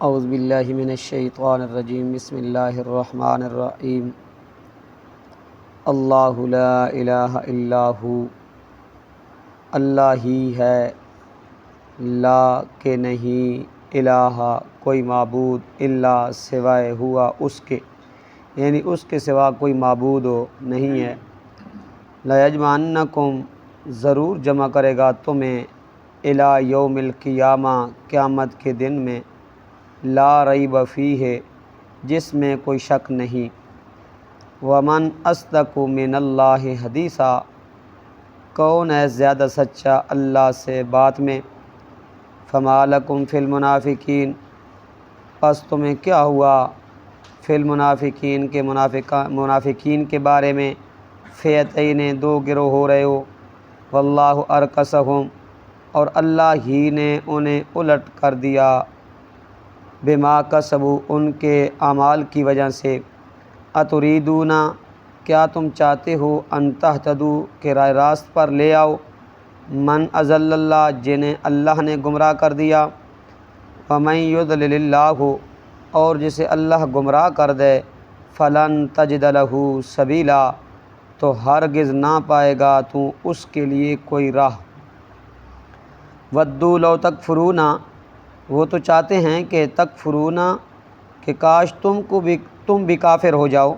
اعوذ باللہ من الشیطان الرجیم بسم اللہ الرحمن الرحیم اللہ لا الہ الا ہو، اللہ ہی ہے، لا کہ نہیں، الہ کوئی معبود، الا سوائے، ہوا اس کے، یعنی اس کے سوا کوئی معبود ہو نہیں ہے۔ لیجمعنکم، ضرور جمع کرے گا تمہیں، الی یوم القیامہ، قیامت کے دن میں، لا ریب فیہ، جس میں کوئی شک نہیں۔ ومن اصدق من اللہ حدیثا، کون ہے زیادہ سچا اللہ سے بات میں۔ فما لکم فی المنافقین، پس تمہیں کیا ہوا، فی المنافقین کے منافقین کے بارے میں، فئتین، دو گروہ ہو رہے ہو، واللہ ارکسہم، اور اللہ ہی نے انہیں الٹ کر دیا، بما کسبوا، ان کے اعمال کی وجہ سے۔ اتریدون، کیا تم چاہتے ہو، ان تہتدوا، کہ راہ راست پر لے آؤ، من اضل اللہ، جنہیں اللہ نے گمراہ کر دیا، ومن یضلل اللہ، اور جسے اللہ گمراہ کر دے، فلن تجد لہ سبیلا، تو ہرگز نہ پائے گا تو اس کے لیے کوئی راہ۔ ودوا لو تکفرون، وہ تو چاہتے ہیں کہ تکفرون، کہ کاش تم بھی کافر ہو جاؤ،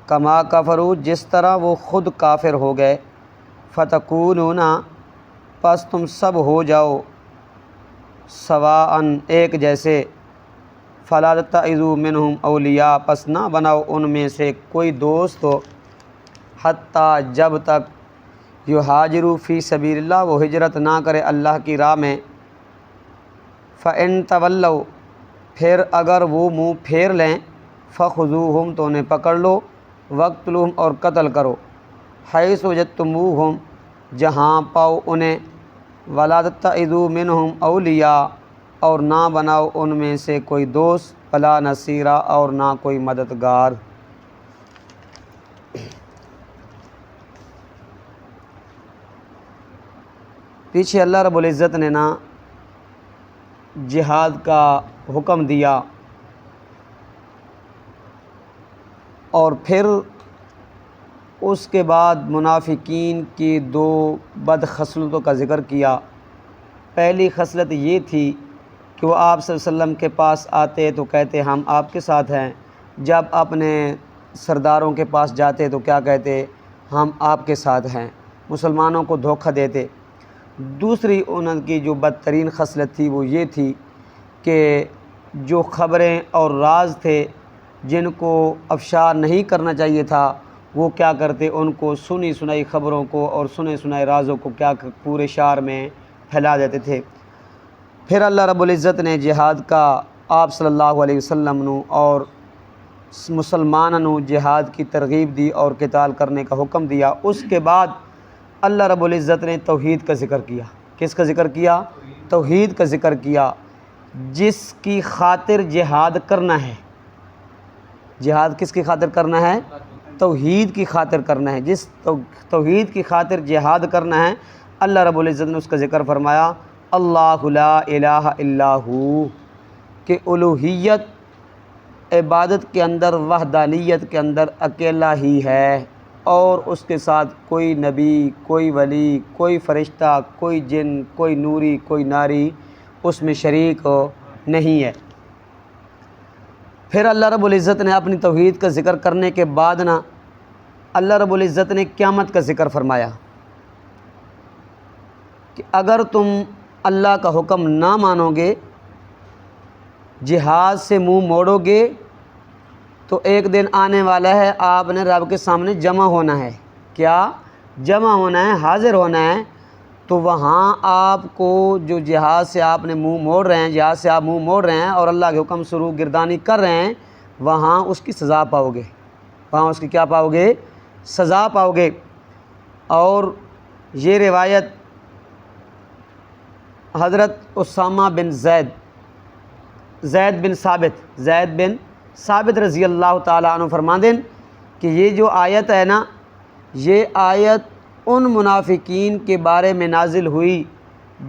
کما کفروا، جس طرح وہ خود کافر ہو گئے، فتکونون، پس تم سب ہو جاؤ، سواء، ایک جیسے، فلا تتخذوا منہم اولیاء، پس نہ بناؤ ان میں سے کوئی دوست ہو، حتیٰ، جب تک، یہاجروا فی سبیل اللہ، وہ ہجرت نہ کرے اللہ کی راہ میں، فإن تولوا، پھر اگر وہ منہ پھیر لیں، فخذوہم، تو انہیں پکڑ لو، واقتلوہم، اور قتل کرو، حیث وجدتموہم، جہاں پاؤ انہیں، ولا تتخذوا منہم اولیاء، اور نہ بناؤ ان میں سے کوئی دوست، ولا نصیرا، اور نہ کوئی مددگار۔ پیچھے اللہ رب العزت نے نا جہاد کا حکم دیا، اور پھر اس کے بعد منافقین کی دو بد خصلتوں کا ذکر کیا۔ پہلی خصلت یہ تھی کہ وہ آپ صلی اللہ علیہ وسلم کے پاس آتے تو کہتے ہم آپ کے ساتھ ہیں، جب اپنے سرداروں کے پاس جاتے تو کیا کہتے، ہم آپ کے ساتھ ہیں، مسلمانوں کو دھوکہ دیتے۔ دوسری ان کی جو بدترین خصلت تھی وہ یہ تھی کہ جو خبریں اور راز تھے جن کو افشا نہیں کرنا چاہیے تھا، وہ کیا کرتے، ان کو سنی سنائی خبروں کو اور سنے سنائے رازوں کو کیا پورے شہر میں پھیلا دیتے تھے۔ پھر اللہ رب العزت نے جہاد کا آپ صلی اللہ علیہ وسلم نو اور مسلمانوں نو جہاد کی ترغیب دی اور قتال کرنے کا حکم دیا۔ اس کے بعد اللہ رب العزت نے توحید کا ذکر کیا۔ کس کا ذکر کیا؟ توحید کا ذکر کیا، جس کی خاطر جہاد کرنا ہے۔ جہاد کس کی خاطر کرنا ہے؟ توحید کی خاطر کرنا ہے۔ جس توحید کی خاطر جہاد کرنا ہے، اللہ رب العزت نے اس کا ذکر فرمایا، اللہ لا الہ الا ہو، کہ الوہیت، عبادت کے اندر، وحدانیت کے اندر اکیلا ہی ہے، اور اس کے ساتھ کوئی نبی، کوئی ولی، کوئی فرشتہ، کوئی جن، کوئی نوری، کوئی ناری اس میں شریک نہیں ہے۔ پھر اللہ رب العزت نے اپنی توحید کا ذکر کرنے کے بعد نا اللہ رب العزت نے قیامت کا ذکر فرمایا کہ اگر تم اللہ کا حکم نہ مانو گے، جہاد سے منہ موڑو گے، تو ایک دن آنے والا ہے، آپ نے رب کے سامنے جمع ہونا ہے۔ کیا جمع ہونا ہے؟ حاضر ہونا ہے۔ تو وہاں آپ کو جو جہاد سے آپ نے منہ موڑ رہے ہیں، جہاد سے آپ منہ موڑ رہے ہیں اور اللہ کے حکم سے رو گردانی کر رہے ہیں، وہاں اس کی سزا پاؤ گے۔ وہاں اس کی کیا پاؤ گے؟ سزا پاؤ گے۔ اور یہ روایت حضرت اسامہ بن زید بن ثابت رضی اللہ تعالیٰ عنہ فرماتے ہیں کہ یہ جو آیت ہے نا، یہ آیت ان منافقین کے بارے میں نازل ہوئی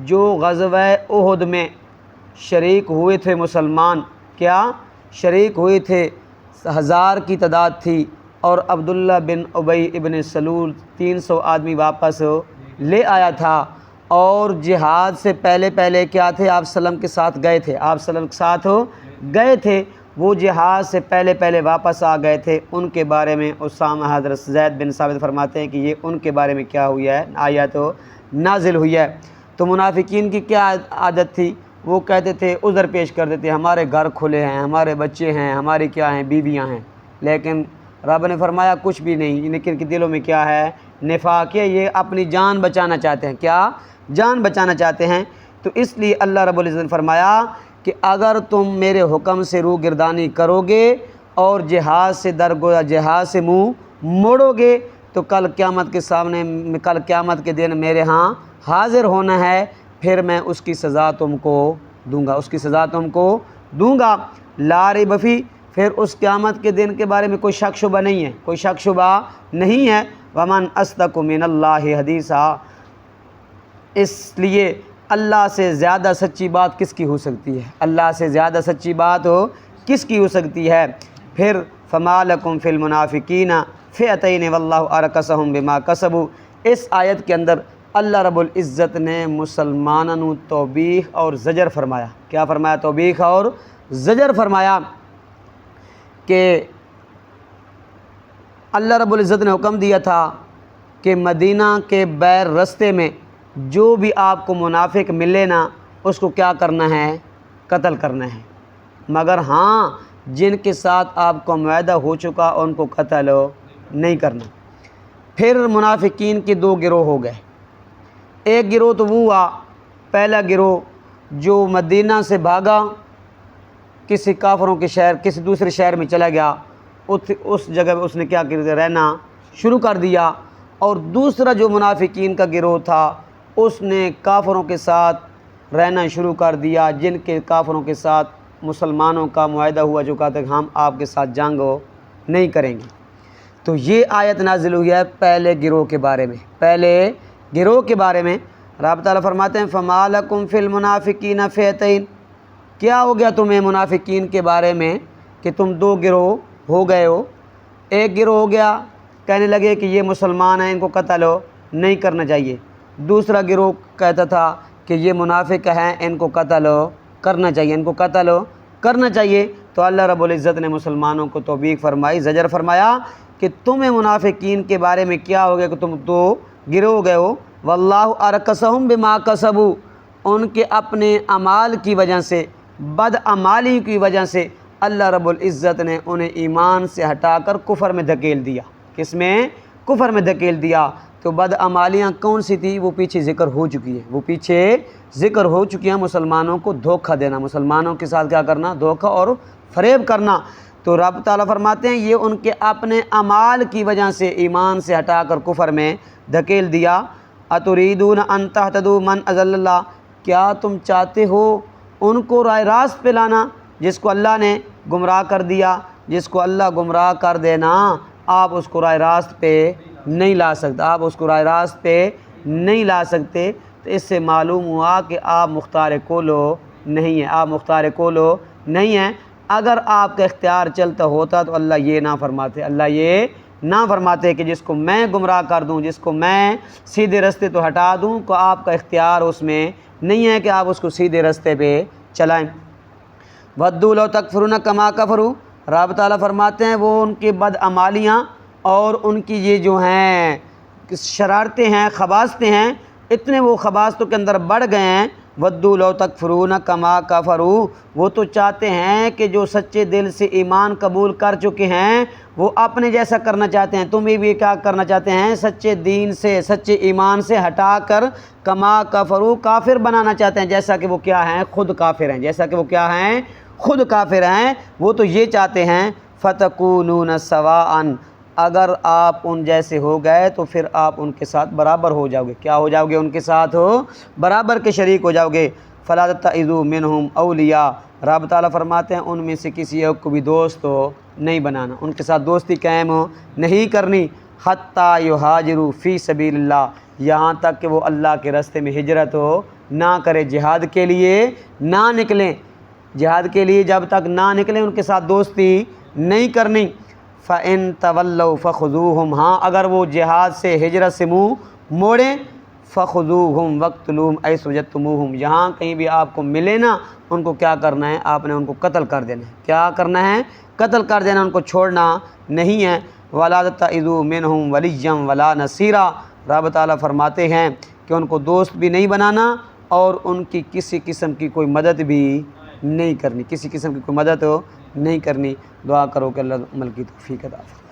جو غزوہ احد میں شریک ہوئے تھے مسلمان، کیا شریک ہوئے تھے، 1000 کی تعداد تھی، اور عبداللہ بن ابی ابن سلول 300 آدمی واپس لے آیا تھا، اور جہاد سے پہلے کیا تھے، آپ وسلم کے ساتھ گئے تھے، آپ وسلم کے ساتھ گئے تھے، وہ جہاد سے پہلے واپس آ گئے تھے، ان کے بارے میں اسامہ حضرت زید بن ثابت فرماتے ہیں کہ یہ ان کے بارے میں کیا ہوئی ہے، آیت نازل ہوئی ہے۔ تو منافقین کی کیا عادت تھی، وہ کہتے تھے، عذر پیش کر دیتے، ہمارے گھر کھلے ہیں، ہمارے بچے ہیں، ہماری کیا ہیں، بیویاں ہیں، لیکن رب نے فرمایا کچھ بھی نہیں، لیکن دلوں میں کیا ہے، نفاق ہے، یہ اپنی جان بچانا چاہتے ہیں، کیا جان بچانا چاہتے ہیں۔ تو اس لیے اللہ رب العزت نے فرمایا کہ اگر تم میرے حکم سے روگردانی کرو گے اور جہاد سے درگزر، جہاد سے منہ موڑو گے، تو کل قیامت کے سامنے، کل قیامت کے دن میرے ہاں حاضر ہونا ہے، پھر میں اس کی سزا تم کو دوں گا، اس کی سزا تم کو دوں گا، لا ریب فیہ۔ پھر اس قیامت کے دن کے بارے میں کوئی شک شبہ نہیں ہے، کوئی شک شبہ نہیں ہے۔ ومن اصدق من اللہ حدیثا، اس لیے اللہ سے زیادہ سچی بات کس کی ہو سکتی ہے، اللہ سے زیادہ سچی بات کس کی ہو سکتی ہے۔ پھر فما لکم فی المنافقین فئتین واللہ ارکسہم بما کسبوا، اس آیت کے اندر اللہ رب العزت نے مسلمانوں توبیخ اور زجر فرمایا، کیا فرمایا، توبیخ اور زجر فرمایا کہ اللہ رب العزت نے حکم دیا تھا کہ مدینہ کے بیر رستے میں جو بھی آپ کو منافق ملے نا، اس کو کیا کرنا ہے، قتل کرنا ہے، مگر ہاں جن کے ساتھ آپ کو معاہدہ ہو چکا ان کو قتل نہیں کرنا۔ پھر منافقین کے 2 گروہ ہو گئے، ایک گروہ تو وہ ہوا، پہلا گروہ جو مدینہ سے بھاگا، کسی کافروں کے شہر، کسی دوسرے شہر میں چلا گیا، اس جگہ پہ اس نے کیا رہنا شروع کر دیا، اور دوسرا جو منافقین کا گروہ تھا اس نے کافروں کے ساتھ رہنا شروع کر دیا، جن کے کافروں کے ساتھ مسلمانوں کا معاہدہ ہوا جو کہتے ہیں ہم آپ کے ساتھ جنگ نہیں کریں گے۔ تو یہ آیت نازل ہوئی ہے پہلے گروہ کے بارے میں، پہلے گروہ کے بارے میں۔ رب تعالیٰ فرماتے ہیں فما لکم فی المنافقین فئتین، کیا ہو گیا تمہیں منافقین کے بارے میں کہ تم 2 گروہ ہو گئے ہو۔ ایک گروہ ہو گیا کہنے لگے کہ یہ مسلمان ہیں، ان کو قتل نہیں کرنا چاہیے، دوسرا گروہ کہتا تھا کہ یہ منافق ہیں، ان کو قتل کرنا چاہیے، ان کو قتل کرنا چاہیے۔ تو اللہ رب العزت نے مسلمانوں کو توبیخ فرمائی، زجر فرمایا کہ تمہیں منافقین کے بارے میں کیا ہو گیا کہ تم 2 گروہ ہو گئے ہو، واللہ ارکسہم بما کسبوا، ان کے اپنے اعمال کی وجہ سے، بدعمالی کی وجہ سے اللہ رب العزت نے انہیں ایمان سے ہٹا کر کفر میں دھکیل دیا۔ کس میں، کفر میں دھکیل دیا۔ تو بدعمالیاں کون سی تھی، وہ پیچھے ذکر ہو چکی ہے، وہ پیچھے ذکر ہو چکی ہیں، مسلمانوں کو دھوکہ دینا، مسلمانوں کے ساتھ کیا کرنا، دھوکہ اور فریب کرنا۔ تو رب تعالیٰ فرماتے ہیں یہ ان کے اپنے اعمال کی وجہ سے ایمان سے ہٹا کر کفر میں دھکیل دیا۔ اتریدون ان تہتدوا من اضل اللہ، کیا تم چاہتے ہو ان کو راہ راست پہ لانا جس کو اللہ نے گمراہ کر دیا، جس کو اللہ گمراہ کر دینا آپ اس کو راہ راست پہ نہیں لا سکتے، آپ اس کو راہ راست پہ نہیں لا سکتے۔ تو اس سے معلوم ہوا کہ آپ مختار کولو نہیں ہیں، آپ مختار کولو نہیں ہیں۔ اگر آپ کا اختیار چلتا ہوتا تو اللہ یہ نہ فرماتے، اللہ یہ نہ فرماتے کہ جس کو میں گمراہ کر دوں، جس کو میں سیدھے رستے تو ہٹا دوں، کو آپ کا اختیار اس میں نہیں ہے کہ آپ اس کو سیدھے رستے پہ چلائیں۔ وَدُّوا لَوْ تَكْفُرُونَ كَمَا كَفَرُوا، رب تعالیٰ فرماتے ہیں وہ ان کی بدعمالیاں اور ان کی یہ جو ہیں شرارتیں ہیں، خباثتیں ہیں، اتنے وہ خباثتوں کے اندر بڑھ گئے ہیں۔ وَدُّوا لَوْ تَكْفُرُونَ كَمَا كَفَرُوا، وہ تو چاہتے ہیں کہ جو سچے دل سے ایمان قبول کر چکے ہیں وہ اپنے جیسا کرنا چاہتے ہیں، تمہیں بھی کیا کرنا چاہتے ہیں، سچے دین سے، سچے ایمان سے ہٹا کر کما کفروا، کافر بنانا چاہتے ہیں، جیسا کہ وہ کیا ہیں، خود کافر ہیں، جیسا کہ وہ کیا ہیں، خود کافر ہیں۔ وہ تو یہ چاہتے ہیں فَتَكُونُونَ سَوَاءً، اگر آپ ان جیسے ہو گئے تو پھر آپ ان کے ساتھ برابر ہو جاؤ گے، کیا ہو جاؤ گے، ان کے ساتھ ہو برابر کے شریک ہو جاؤ گے۔ فَلَا تَتَّخِذُوا مِنْهُمْ أَوْلِيَاءَ، رب تعالیٰ فرماتے ہیں ان میں سے کسی ایک کو بھی دوست ہو نہیں بنانا، ان کے ساتھ دوستی قائم نہیں کرنی۔ حَتَّى يُهَاجِرُوا فِي سَبِيلِ اللّہ، یہاں تک کہ وہ اللہ کے راستے میں ہجرت نہ کرے، جہاد کے لیے نہ نکلیں، جہاد کے لیے جب تک نہ نکلیں ان کے ساتھ دوستی نہیں کرنی۔ فَإِن تَوَلَّوْا فَخُذُوهُمْ، ہاں اگر وہ جہاد سے ہجرت سے منہ موڑیں، فَخُذُوهُمْ وَاقْتُلُوهُمْ حَيْثُ وَجَدتُّمُوهُمْ، جہاں کہیں بھی آپ کو ملے نا ان کو کیا کرنا ہے، آپ نے ان کو قتل کر دینا ہے۔ کیا کرنا ہے؟ قتل کر دینا، ان کو چھوڑنا نہیں ہے۔ وَلَا تَتَّخِذُوا مِنْهُمْ وَلِيًّا وَلَا نَصِيرًا، رب تعالیٰ فرماتے ہیں کہ ان کو دوست بھی نہیں بنانا اور ان کی کسی قسم کی کوئی مدد بھی نہیں کرنی، کسی قسم کی کوئی مدد نہیں کرنی۔ دعا کرو کہ اللہ عمل کی توفیق عطا فرمائے۔